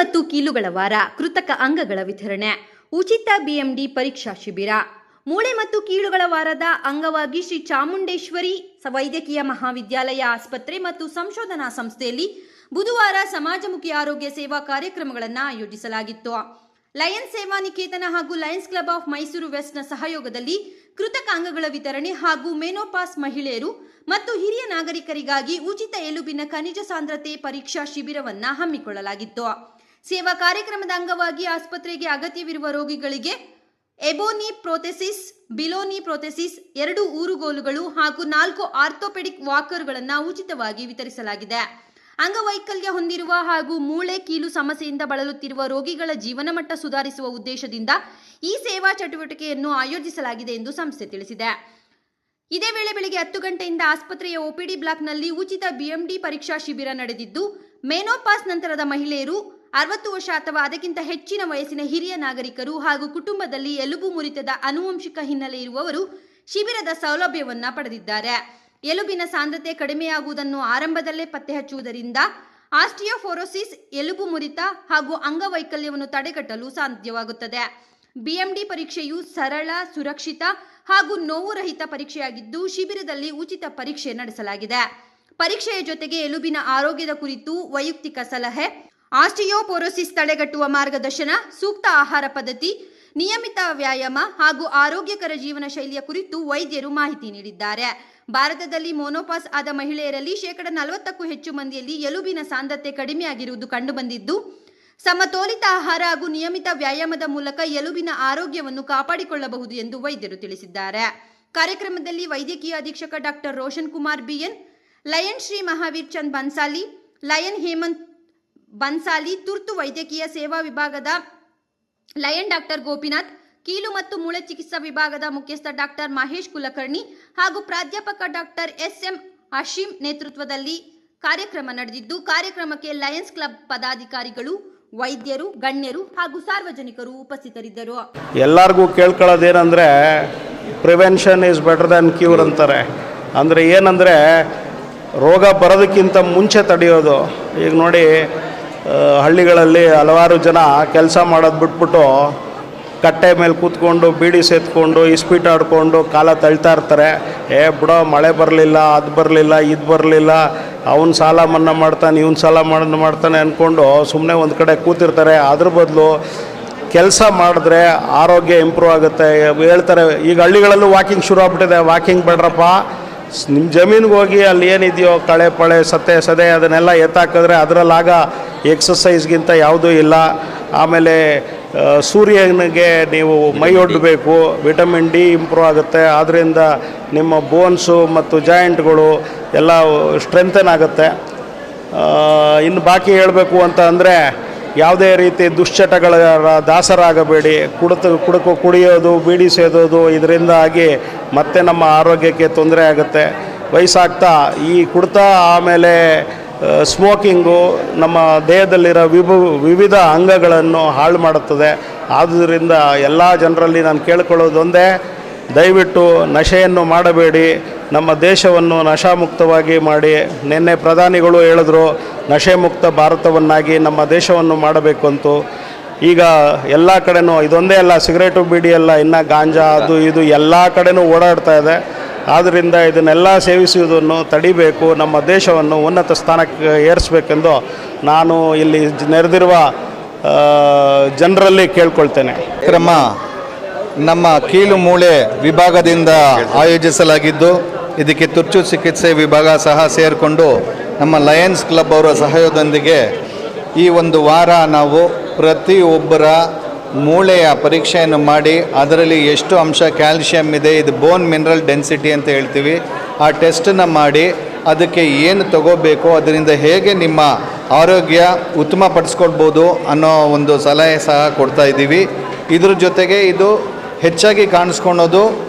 ಮತ್ತು ಕೀಲುಗಳ ವಾರ, ಕೃತಕ ಅಂಗಗಳ ವಿತರಣೆ, ಉಚಿತ BMD ಪರೀಕ್ಷಾ ಶಿಬಿರ. ಮೂಳೆ ಮತ್ತು ಕೀಲುಗಳ ವಾರದ ಅಂಗವಾಗಿ ಶ್ರೀ ಚಾಮುಂಡೇಶ್ವರಿ ವೈದ್ಯಕೀಯ ಮಹಾವಿದ್ಯಾಲಯ ಆಸ್ಪತ್ರೆ ಮತ್ತು ಸಂಶೋಧನಾ ಸಂಸ್ಥೆಯಲ್ಲಿ ಬುಧವಾರ ಸಮಾಜಮುಖಿ ಆರೋಗ್ಯ ಸೇವಾ ಕಾರ್ಯಕ್ರಮಗಳನ್ನು ಆಯೋಜಿಸಲಾಗಿತ್ತು. ಲಯನ್ಸ್ ಸೇವಾ ನಿಕೇತನ ಹಾಗೂ ಲಯನ್ಸ್ ಕ್ಲಬ್ ಆಫ್ ಮೈಸೂರು ವೆಸ್ಟ್ನ ಸಹಯೋಗದಲ್ಲಿ ಕೃತಕ ಅಂಗಗಳ ವಿತರಣೆ ಹಾಗೂ ಮೆನೋಪಾಸ್ ಮಹಿಳೆಯರು ಮತ್ತು ಹಿರಿಯ ನಾಗರಿಕರಿಗಾಗಿ ಉಚಿತ ಎಲುಬಿನ ಖನಿಜ ಸಾಂದ್ರತೆ ಪರೀಕ್ಷಾ ಶಿಬಿರವನ್ನು ಹಮ್ಮಿಕೊಳ್ಳಲಾಗಿತ್ತು. ಸೇವಾ ಕಾರ್ಯಕ್ರಮದ ಅಂಗವಾಗಿ ಆಸ್ಪತ್ರೆಗೆ ಅಗತ್ಯವಿರುವ ರೋಗಿಗಳಿಗೆ ಎಬೋನಿ ಪ್ರೋಥೆಸಿಸ್, ಬಿಲೋನಿ ಪ್ರೋಥೆಸಿಸ್, 2 ಊರುಗೋಲುಗಳು ಹಾಗೂ 4 ಆರ್ಥೋಪೆಡಿಕ್ ವಾಕರ್ಗಳನ್ನು ಉಚಿತವಾಗಿ ವಿತರಿಸಲಾಗಿದೆ. ಅಂಗವೈಕಲ್ಯ ಹೊಂದಿರುವ ಹಾಗೂ ಮೂಳೆ ಕೀಲು ಸಮಸ್ಯೆಯಿಂದ ಬಳಲುತ್ತಿರುವ ರೋಗಿಗಳ ಜೀವನ ಮಟ್ಟ ಸುಧಾರಿಸುವ ಉದ್ದೇಶದಿಂದ ಈ ಸೇವಾ ಚಟುವಟಿಕೆಯನ್ನು ಆಯೋಜಿಸಲಾಗಿದೆ ಎಂದು ಸಂಸ್ಥೆ ತಿಳಿಸಿದೆ. ಇದೇ ವೇಳೆ ಬೆಳಗ್ಗೆ 10 ಗಂಟೆಯಿಂದ ಆಸ್ಪತ್ರೆಯ OPD ಬ್ಲಾಕ್ನಲ್ಲಿ ಉಚಿತ BMD ಪರೀಕ್ಷಾ ಶಿಬಿರ ನಡೆದಿದ್ದು, ಮೆನೋಪಾಸ್ ನಂತರದ ಮಹಿಳೆಯರು, 60 ವರ್ಷ ಅಥವಾ ಅದಕ್ಕಿಂತ ಹೆಚ್ಚಿನ ವಯಸ್ಸಿನ ಹಿರಿಯ ನಾಗರಿಕರು ಹಾಗೂ ಕುಟುಂಬದಲ್ಲಿ ಎಲುಬು ಮುರಿತದ ಆನುವಂಶಿಕ ಹಿನ್ನೆಲೆ ಇರುವವರು ಶಿಬಿರದ ಸೌಲಭ್ಯವನ್ನು ಪಡೆದಿದ್ದಾರೆ. ಎಲುಬಿನ ಸಾಂದ್ರತೆ ಕಡಿಮೆಯಾಗುವುದನ್ನು ಆರಂಭದಲ್ಲೇ ಪತ್ತೆ ಹಚ್ಚುವುದರಿಂದ ಆಸ್ಟಿಯೋಫೋರೋಸಿಸ್, ಎಲುಬು ಮುರಿತ ಹಾಗೂ ಅಂಗವೈಕಲ್ಯವನ್ನು ತಡೆಗಟ್ಟಲು ಸಾಧ್ಯವಾಗುತ್ತದೆ. BMD ಪರೀಕ್ಷೆಯು ಸರಳ, ಸುರಕ್ಷಿತ ಹಾಗೂ ನೋವು ರಹಿತ ಪರೀಕ್ಷೆಯಾಗಿದ್ದು, ಶಿಬಿರದಲ್ಲಿ ಉಚಿತ ಪರೀಕ್ಷೆ ನಡೆಸಲಾಗಿದೆ. ಪರೀಕ್ಷೆಯ ಜೊತೆಗೆ ಎಲುಬಿನ ಆರೋಗ್ಯದ ಕುರಿತು ವೈಯಕ್ತಿಕ ಸಲಹೆ, ಆಸ್ಟಿಯೋಪೋರೋಸಿಸ್ ತಡೆಗಟ್ಟುವ ಮಾರ್ಗದರ್ಶನ, ಸೂಕ್ತ ಆಹಾರ ಪದ್ಧತಿ, ನಿಯಮಿತ ವ್ಯಾಯಾಮ ಹಾಗೂ ಆರೋಗ್ಯಕರ ಜೀವನ ಶೈಲಿಯ ಕುರಿತು ವೈದ್ಯರು ಮಾಹಿತಿ ನೀಡಿದ್ದಾರೆ. ಭಾರತದಲ್ಲಿ ಮೊನೋಪಾಸ್ ಆದ ಮಹಿಳೆಯರಲ್ಲಿ 40%ಕ್ಕೂ ಹೆಚ್ಚು ಮಂದಿಯಲ್ಲಿ ಎಲುಬಿನ ಸಾಂದ್ರತೆ ಕಡಿಮೆಯಾಗಿರುವುದು ಕಂಡುಬಂದಿದ್ದು, ಸಮತೋಲಿತ ಆಹಾರ ಹಾಗೂ ನಿಯಮಿತ ವ್ಯಾಯಾಮದ ಮೂಲಕ ಎಲುಬಿನ ಆರೋಗ್ಯವನ್ನು ಕಾಪಾಡಿಕೊಳ್ಳಬಹುದು ಎಂದು ವೈದ್ಯರು ತಿಳಿಸಿದ್ದಾರೆ. ಕಾರ್ಯಕ್ರಮದಲ್ಲಿ ವೈದ್ಯಕೀಯ ಅಧೀಕ್ಷಕ doctor Roshan Kumar BN, lion Shri Mahavir Chand Bansali, lion Hemant Bansali, ತುರ್ತು ವೈದ್ಯಕೀಯ ಸೇವಾ ವಿಭಾಗದ ಲಯನ್ ಡಾಕ್ಟರ್ ಗೋಪಿನಾಥ್, ಕೀಲು ಮತ್ತು ಮೂಳೆ ಚಿಕಿತ್ಸಾ ವಿಭಾಗದ ಮುಖ್ಯಸ್ಥ ಡಾಕ್ಟರ್ ಮಹೇಶ್ ಕುಲಕರ್ಣಿ ಹಾಗೂ ಪ್ರಾಧ್ಯಾಪಕ ಡಾಕ್ಟರ್ SM ಹಶೀಂ ನೇತೃತ್ವದಲ್ಲಿ ಕಾರ್ಯಕ್ರಮ ನಡೆದಿದ್ದು, ಕಾರ್ಯಕ್ರಮಕ್ಕೆ ಲಯನ್ಸ್ ಕ್ಲಬ್ ಪದಾಧಿಕಾರಿಗಳು, ವೈದ್ಯರು, ಗಣ್ಯರು ಹಾಗೂ ಸಾರ್ವಜನಿಕರು ಉಪಸ್ಥಿತರಿದ್ದರು. ಎಲ್ಲರಿಗೂ ಕೇಳ್ಕೊಳ್ಳೋದೇನೆಂದರೆ, prevention is better than cure ಅಂತಾರೆ. ಅಂದರೆ ಏನಂದರೆ, ರೋಗ ಬರೋದಕ್ಕಿಂತ ಮುಂಚೆ ತಡೆಯೋದು. ಈಗ ನೋಡಿ, ಹಳ್ಳಿಗಳಲ್ಲಿ ಹಲವಾರು ಜನ ಕೆಲಸ ಮಾಡೋದು ಬಿಟ್ಬಿಟ್ಟು ಕಟ್ಟೆ ಮೇಲೆ ಕೂತ್ಕೊಂಡು ಬೀಡಿ ಸೇತ್ಕೊಂಡು ಇಸ್ಪೀಟ್ ಆಡ್ಕೊಂಡು ಕಾಲ ತಳ್ತಾ ಇರ್ತಾರೆ. ಬಿಡೋ, ಮಳೆ ಬರಲಿಲ್ಲ, ಅದು ಬರಲಿಲ್ಲ, ಇದು ಬರಲಿಲ್ಲ, ಅವನು ಸಾಲ ಮನ್ನಾ ಮಾಡ್ತಾನೆ, ಇವನು ಸಾಲ ಮಾಡ್ತಾನೆ ಅಂದ್ಕೊಂಡು ಸುಮ್ಮನೆ ಒಂದು ಕಡೆ ಕೂತಿರ್ತಾರೆ. ಅದ್ರ ಬದಲು ಕೆಲಸ ಮಾಡಿದ್ರೆ ಆರೋಗ್ಯ ಇಂಪ್ರೂವ್ ಆಗುತ್ತೆ. ಹೇಳ್ತಾರೆ, ಈಗ ಹಳ್ಳಿಗಳಲ್ಲೂ ವಾಕಿಂಗ್ ಶುರು ಆಗ್ಬಿಟ್ಟಿದೆ. ವಾಕಿಂಗ್ ಬೇಡ್ರಪ್ಪ, ನಿಮ್ಮ ಜಮೀನಿಗೆ ಹೋಗಿ ಅಲ್ಲಿ ಏನಿದೆಯೋ ಕಳೆ ಪಳೆ ಸದೆ ಅದನ್ನೆಲ್ಲ ಎತ್ತಾಕಿದ್ರೆ ಅದರಲ್ಲಾಗ ಎಕ್ಸಸೈಸ್ಗಿಂತ ಯಾವುದೂ ಇಲ್ಲ. ಆಮೇಲೆ ಸೂರ್ಯನಿಗೆ ನೀವು ಮೈ ಒಡ್ಡಬೇಕು, ವಿಟಮಿನ್ D ಇಂಪ್ರೂವ್ ಆಗುತ್ತೆ. ಆದ್ದರಿಂದ ನಿಮ್ಮ ಬೋನ್ಸು ಮತ್ತು ಜಾಯಿಂಟ್ಗಳು ಎಲ್ಲ ಸ್ಟ್ರೆಂಥನ್ ಆಗುತ್ತೆ. ಇನ್ನು ಬಾಕಿ ಹೇಳಬೇಕು ಅಂತ ಅಂದರೆ, ಯಾವುದೇ ರೀತಿ ದುಶ್ಚಟಗಳ ದಾಸರಾಗಬೇಡಿ. ಕುಡಿಯೋದು, ಬೀಡಿ ಸೇದೋದು, ಇದರಿಂದಾಗಿ ಮತ್ತೆ ನಮ್ಮ ಆರೋಗ್ಯಕ್ಕೆ ತೊಂದರೆ ಆಗುತ್ತೆ. ವಯಸ್ಸಾಗ್ತಾ ಈ ಕುಡಿತ ಆಮೇಲೆ ಸ್ಮೋಕಿಂಗು ನಮ್ಮ ದೇಹದಲ್ಲಿರೋ ವಿವಿಧ ಅಂಗಗಳನ್ನು ಹಾಳು ಮಾಡುತ್ತದೆ. ಆದ್ದರಿಂದ ಎಲ್ಲ ಜನರಲ್ಲಿ ನಾನು ಕೇಳ್ಕೊಳ್ಳೋದೊಂದೇ, ದಯವಿಟ್ಟು ನಶೆಯನ್ನು ಮಾಡಬೇಡಿ. ನಮ್ಮ ದೇಶವನ್ನು ನಶಾಮುಕ್ತವಾಗಿ ಮಾಡಿ. ನಿನ್ನೆ ಪ್ರಧಾನಿಗಳು ಹೇಳಿದ್ರು, ನಶೆ ಮುಕ್ತ ಭಾರತವನ್ನಾಗಿ ನಮ್ಮ ದೇಶವನ್ನು ಮಾಡಬೇಕು ಅಂತು. ಈಗ ಎಲ್ಲ ಕಡೆನೂ ಇದೊಂದೇ ಅಲ್ಲ, ಸಿಗರೇಟು ಬೀಡಿ ಅಲ್ಲ, ಇನ್ನು ಗಾಂಜಾ ಅದು ಇದು ಎಲ್ಲ ಕಡೆನೂ ಓಡಾಡ್ತಾ ಇದೆ. ಆದ್ದರಿಂದ ಇದನ್ನೆಲ್ಲ ಸೇವಿಸುವುದನ್ನು ತಡಿಬೇಕು, ನಮ್ಮ ದೇಶವನ್ನು ಉನ್ನತ ಸ್ಥಾನಕ್ಕೆ ಏರಿಸಬೇಕೆಂದು ನಾನು ಇಲ್ಲಿ ನೆರೆದಿರುವ ಜನರಲ್ಲಿ ಕೇಳ್ಕೊಳ್ತೇನೆ. ಕ್ರಮ ನಮ್ಮ ಕೀಲು ಮೂಳೆ ವಿಭಾಗದಿಂದ ಆಯೋಜಿಸಲಾಗಿದ್ದು, ಇದಕ್ಕೆ ತುರ್ತು ಚಿಕಿತ್ಸೆ ವಿಭಾಗ ಸಹ ಸೇರಿಕೊಂಡು ನಮ್ಮ ಲಯನ್ಸ್ ಕ್ಲಬ್ ಅವರ ಸಹಯೋಗದೊಂದಿಗೆ ಈ ಒಂದು ವಾರ ನಾವು ಪ್ರತಿಯೊಬ್ಬರ ಮೂಳೆಯ ಪರೀಕ್ಷೆಯನ್ನು ಮಾಡಿ ಅದರಲ್ಲಿ ಎಷ್ಟು ಅಂಶ ಕ್ಯಾಲ್ಶಿಯಂ ಇದೆ, ಇದು ಬೋನ್ ಮಿನರಲ್ ಡೆನ್ಸಿಟಿ ಅಂತ ಹೇಳ್ತೀವಿ, ಆ ಟೆಸ್ಟನ್ನು ಮಾಡಿ ಅದಕ್ಕೆ ಏನು ತಗೋಬೇಕು, ಅದರಿಂದ ಹೇಗೆ ನಿಮ್ಮ ಆರೋಗ್ಯ ಉತ್ತಮಪಡಿಸ್ಕೊಳ್ಬೋದು ಅನ್ನೋ ಒಂದು ಸಲಹೆ ಸಹ ಕೊಡ್ತಾ ಇದ್ದೀವಿ. ಇದ್ರ ಜೊತೆಗೆ ಇದು ಹೆಚ್ಚಾಗಿ ಕಾಣಿಸ್ಕೊಳೋದು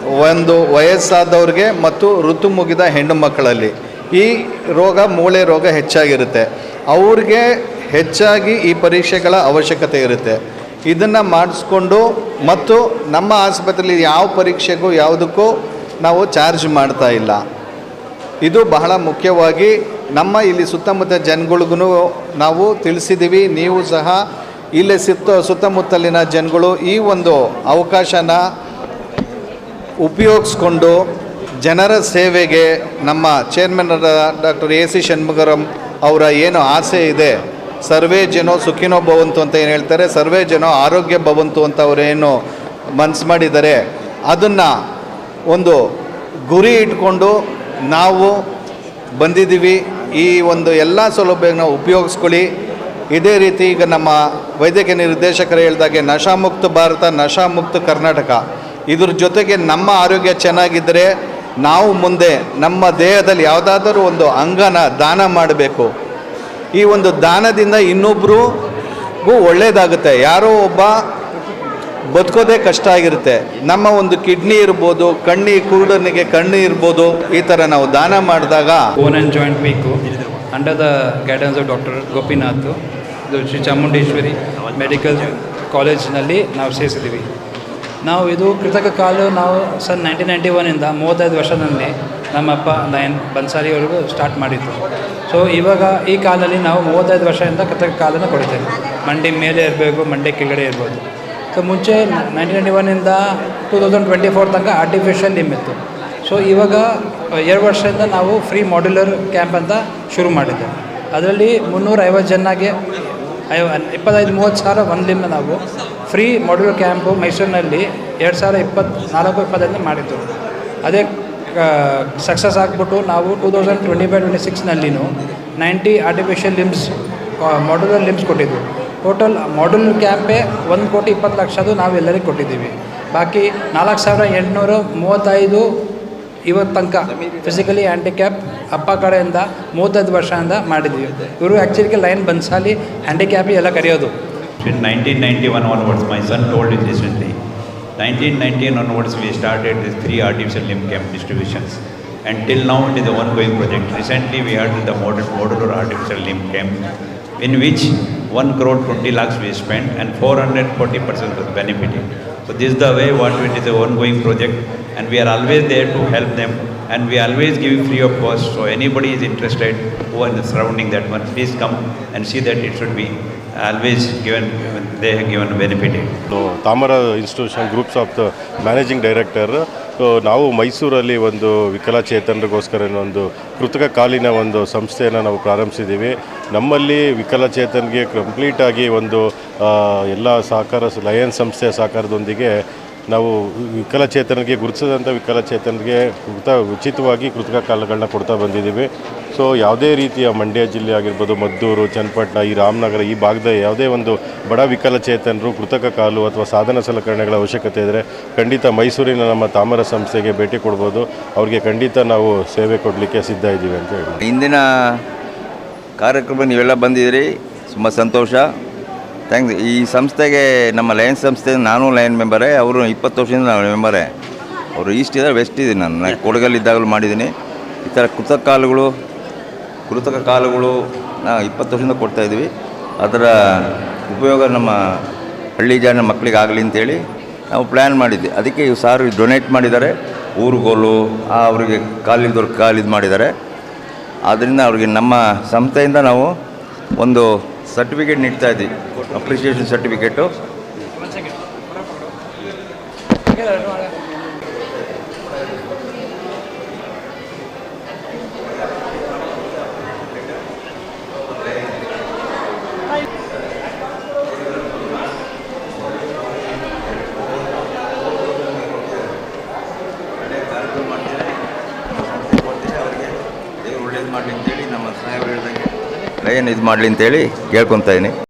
ಒಂದು ವಯಸ್ಸಾದವ್ರಿಗೆ ಮತ್ತು ಋತು ಮುಗಿದ ಹೆಣ್ಣು ಮಕ್ಕಳಲ್ಲಿ ಈ ರೋಗ, ಮೂಳೆ ರೋಗ ಹೆಚ್ಚಾಗಿರುತ್ತೆ. ಅವ್ರಿಗೆ ಹೆಚ್ಚಾಗಿ ಈ ಪರೀಕ್ಷೆಗಳ ಅವಶ್ಯಕತೆ ಇರುತ್ತೆ. ಇದನ್ನು ಮಾಡಿಸ್ಕೊಂಡು ಮತ್ತು ನಮ್ಮ ಆಸ್ಪತ್ರೆಯಲ್ಲಿ ಯಾವ ಪರೀಕ್ಷೆಗೂ ಯಾವುದಕ್ಕೂ ನಾವು ಚಾರ್ಜ್ ಮಾಡ್ತಾ ಇಲ್ಲ. ಇದು ಬಹಳ ಮುಖ್ಯವಾಗಿ ನಮ್ಮ ಇಲ್ಲಿ ಸುತ್ತಮುತ್ತ ಜನಗಳಿಗೂ ನಾವು ತಿಳಿಸಿದ್ದೀವಿ. ನೀವು ಸಹ ಇಲ್ಲಿ ಸುತ್ತಮುತ್ತಲಿನ ಜನಗಳು ಈ ಒಂದು ಅವಕಾಶನ ಉಪಯೋಗಿಸ್ಕೊಂಡು ಜನರ ಸೇವೆಗೆ ನಮ್ಮ ಚೇರ್ಮನ್ ಡಾಕ್ಟರ್ ಎ ಸಿ ಷಣ್ಮುಗರಾಮ್ ಅವರ ಏನು ಆಸೆ ಇದೆ, ಸರ್ವೇ ಜನೋ ಸುಖಿನೋ ಭವಂತು ಅಂತ ಏನು ಹೇಳ್ತಾರೆ, ಸರ್ವೇ ಜನೋ ಆರೋಗ್ಯ ಭವಂತು ಅಂತ ಅವರೇನು ಮನಸ್ಸು ಮಾಡಿದ್ದಾರೆ, ಅದನ್ನು ಒಂದು ಗುರಿ ಇಟ್ಕೊಂಡು ನಾವು ಬಂದಿದ್ದೀವಿ. ಈ ಒಂದು ಎಲ್ಲ ಸೌಲಭ್ಯನ ಉಪಯೋಗಿಸ್ಕೊಳ್ಳಿ. ಇದೇ ರೀತಿ ಈಗ ನಮ್ಮ ವೈದ್ಯಕೀಯ ನಿರ್ದೇಶಕರು ಹೇಳಿದಾಗೆ ನಶಾಮುಕ್ತ ಭಾರತ, ನಶಾಮುಕ್ತ ಕರ್ನಾಟಕ, ಇದ್ರ ಜೊತೆಗೆ ನಮ್ಮ ಆರೋಗ್ಯ ಚೆನ್ನಾಗಿದ್ದರೆ ನಾವು ಮುಂದೆ ನಮ್ಮ ದೇಹದಲ್ಲಿ ಯಾವುದಾದ್ರೂ ಒಂದು ಅಂಗನ ದಾನ ಮಾಡಬೇಕು. ಈ ಒಂದು ದಾನದಿಂದ ಇನ್ನೊಬ್ರಿಗೂ ಒಳ್ಳೆಯದಾಗುತ್ತೆ. ಯಾರೋ ಒಬ್ಬ ಬದುಕೋದೇ ಕಷ್ಟ ಆಗಿರುತ್ತೆ. ನಮ್ಮ ಒಂದು ಕಿಡ್ನಿ ಇರ್ಬೋದು, ಕುರುಡನಿಗೆ ಕಣ್ಣು ಇರ್ಬೋದು, ಈ ಥರ ನಾವು ದಾನ ಮಾಡಿದಾಗ bone and joint week under the guidance of doctor Gopinath, ಇದು ಶ್ರೀ ಚಾಮುಂಡೇಶ್ವರಿ ಮೆಡಿಕಲ್ ಕಾಲೇಜಿನಲ್ಲಿ ನಾವು ಸೇರಿಸಿದ್ದೀವಿ. ನಾವು ಇದು ಕೃತಕ ಕಾಲು ನಾವು 1991ಇಂದ 35 ವರ್ಷದಲ್ಲಿ ನಮ್ಮಪ್ಪ ಲಯನ್ ಬನ್ಸಾರಿವರೆಗೂ ಸ್ಟಾರ್ಟ್ ಮಾಡಿದ್ದು. ಸೊ ಇವಾಗ ಈ ಕಾಲದಲ್ಲಿ ನಾವು 35 ವರ್ಷದಿಂದ ಕೃತಕ ಕಾಲನ್ನು ಕೊಡ್ತೇವೆ. ಮಂಡಿ ಮೇಲೆ ಇರಬೇಕು, ಮಂಡಿ ಕೆಳಗಡೆ ಇರ್ಬೋದು. ಸೊ ಮುಂಚೆ 1991ಇಂದ 2024 ತನಕ ಆರ್ಟಿಫಿಷಿಯಲ್ ಲಿಂಬ್ ಇತ್ತು. ಸೊ ಇವಾಗ 2 ವರ್ಷದಿಂದ ನಾವು ಫ್ರೀ ಮಾಡ್ಯುಲರ್ ಕ್ಯಾಂಪ್ ಅಂತ ಶುರು ಮಾಡಿದ್ದೇವೆ. ಅದರಲ್ಲಿ 350 ಜನಕ್ಕೆ 25-30 ಸಾವಿರ ಒಂದು ಲಿಂಬ್ ನಾವು ಫ್ರೀ ಮಾಡ್ಯುಲರ್ ಕ್ಯಾಂಪು ಮೈಸೂರಿನಲ್ಲಿ 2024-25 ಮಾಡಿದ್ದು. ಅದೇ ಸಕ್ಸಸ್ ಆಗಿಬಿಟ್ಟು ನಾವು 2025-26ನಲ್ಲಿನೂ 90 ಆರ್ಟಿಫಿಷಿಯಲ್ ಲಿಂಬ್ಸ್ ಮಾಡ್ಯುಲರ್ ಲಿಂಬ್ಸ್ ಕೊಟ್ಟಿದ್ದು. ಟೋಟಲ್ ಮಾಡ್ಯುಲರ್ ಕ್ಯಾಂಪೇ 1,20,00,000 ನಾವು ಎಲ್ಲರಿಗೂ ಕೊಟ್ಟಿದ್ದೀವಿ. ಬಾಕಿ 4,835 ಇವತ್ತು ತನಕ ಫಿಸಿಕಲಿ ಹ್ಯಾಂಡಿಕ್ಯಾಪ್ ಅಪ್ಪ ಕಡೆಯಿಂದ 35 ವರ್ಷದಿಂದ ಮಾಡಿದ್ದೀವಿ. ಇವರು ಆ್ಯಕ್ಚುಲಿ ಲೈನ್ ಬನ್ಸಾಲಿ ಹ್ಯಾಂಡಿಕ್ಯಾಪಿ ಎಲ್ಲ ಕರೆಯೋದು. In 1991 onwards, my son told it recently. 1991 onwards, we started this free artificial limb camp distributions, and till now it is an ongoing project. Recently, we had the modular artificial limb camp, in which 1,20 lakhs we spent, and 440 persons was benefited. So this is the way what it is an ongoing project, and we are always there to help them, and we always give free of cost. So anybody is interested who are in the surrounding that one, please come and see that it should be always given, they have given benefited. Tamara institution groups of the managing director. ನಾವು ಮೈಸೂರಲ್ಲಿ ಒಂದು ವಿಕಲಚೇತನರಿಗೋಸ್ಕರ ಒಂದು ಕೃತಕ ಕಾಲಿನ ಒಂದು ಸಂಸ್ಥೆಯನ್ನು ನಾವು ಪ್ರಾರಂಭಿಸಿದ್ದೀವಿ. ನಮ್ಮಲ್ಲಿ ವಿಕಲಚೇತನಿಗೆ ಕಂಪ್ಲೀಟಾಗಿ ಒಂದು ಎಲ್ಲ ಸಹಕಾರ ಲಯನ್ಸ್ ಸಂಸ್ಥೆಯ ಸಹಕಾರದೊಂದಿಗೆ ನಾವು ವಿಕಲಚೇತನರಿಗೆ ಗುರುತಿಸಿದಂಥ ವಿಕಲಚೇತನರಿಗೆ ಉಚಿತವಾಗಿ ಕೃತಕ ಕಾಲುಗಳನ್ನ ಕೊಡ್ತಾ ಬಂದಿದ್ದೀವಿ. ಸೊ ಯಾವುದೇ ರೀತಿಯ ಮಂಡ್ಯ ಜಿಲ್ಲೆ ಆಗಿರ್ಬೋದು, ಮದ್ದೂರು, ಚನ್ನಪಟ್ಟಣ, ಈ ರಾಮನಗರ ಈ ಭಾಗದ ಯಾವುದೇ ಒಂದು ಬಡ ವಿಕಲಚೇತನರು ಕೃತಕ ಕಾಲು ಅಥವಾ ಸಾಧನ ಸಲಕರಣೆಗಳ ಅವಶ್ಯಕತೆ ಇದ್ದರೆ ಖಂಡಿತ ಮೈಸೂರಿನ ನಮ್ಮ ತಾಮರ ಸಂಸ್ಥೆಗೆ ಭೇಟಿ ಕೊಡ್ಬೋದು. ಅವ್ರಿಗೆ ಖಂಡಿತ ನಾವು ಸೇವೆ ಕೊಡಲಿಕ್ಕೆ ಸಿದ್ಧ ಇದ್ದೀವಿ ಅಂತ ಹೇಳಿ. ಇಂದಿನ ಕಾರ್ಯಕ್ರಮ ನೀವೆಲ್ಲ ಬಂದಿದ್ದೀರಿ, ತುಂಬ ಸಂತೋಷ, ಥ್ಯಾಂಕ್ಸ್. ಈ ಸಂಸ್ಥೆಗೆ ನಮ್ಮ ಲಯನ್ಸ್ ಸಂಸ್ಥೆ, ನಾನು ಲಯನ್ ಮೆಂಬರೇ, ಅವರು 20 ವರ್ಷದಿಂದ ನಾನು ಮೆಂಬರೇ. ಅವರು ಈಸ್ಟ್ ಇದೆ, ವೆಸ್ಟ್ ಇದೆ. ನಾನು ಕೊಡಗಲ್ಲಿದ್ದಾಗಲೂ ಮಾಡಿದ್ದೀನಿ. ಈ ಥರ ಕೃತಕ ಕಾಲುಗಳು ನಾವು 20 ವರ್ಷದಿಂದ ಕೊಡ್ತಾಯಿದ್ವಿ. ಅದರ ಉಪಯೋಗ ನಮ್ಮ ಹಳ್ಳಿ ಜನ ಮಕ್ಕಳಿಗೆ ಆಗಲಿ ಅಂತೇಳಿ ನಾವು ಪ್ಲ್ಯಾನ್ ಮಾಡಿದ್ದೆ. ಅದಕ್ಕೆ ಇವು ಸಾರು ಡೊನೇಟ್ ಮಾಡಿದ್ದಾರೆ. ಊರುಗೋಲು ಅವರಿಗೆ ಕಾಲಿಲ್ದವ್ರಿಗೆ ಕಾಲಿದು ಮಾಡಿದ್ದಾರೆ. ಆದ್ದರಿಂದ ಅವ್ರಿಗೆ ನಮ್ಮ ಸಂಸ್ಥೆಯಿಂದ ನಾವು ಒಂದು ಸರ್ಟಿಫಿಕೇಟ್ ನೀಡ್ತಾ ಇದ್ವಿ, ಅಪ್ರಿಷಿಯೇಷನ್ ಸರ್ಟಿಫಿಕೇಟು. ಒಳ್ಳೇದು ಮಾಡಲಿ ಅಂತೇಳಿ ನಮ್ಮ ಸಾಹೇಬರು ಹೇಳಿದಂಗೆ ಲಯನ್ ಇದು ಮಾಡಲಿ ಅಂತೇಳಿ ಕೇಳ್ಕೊತಾ ಇದ್ದೀನಿ.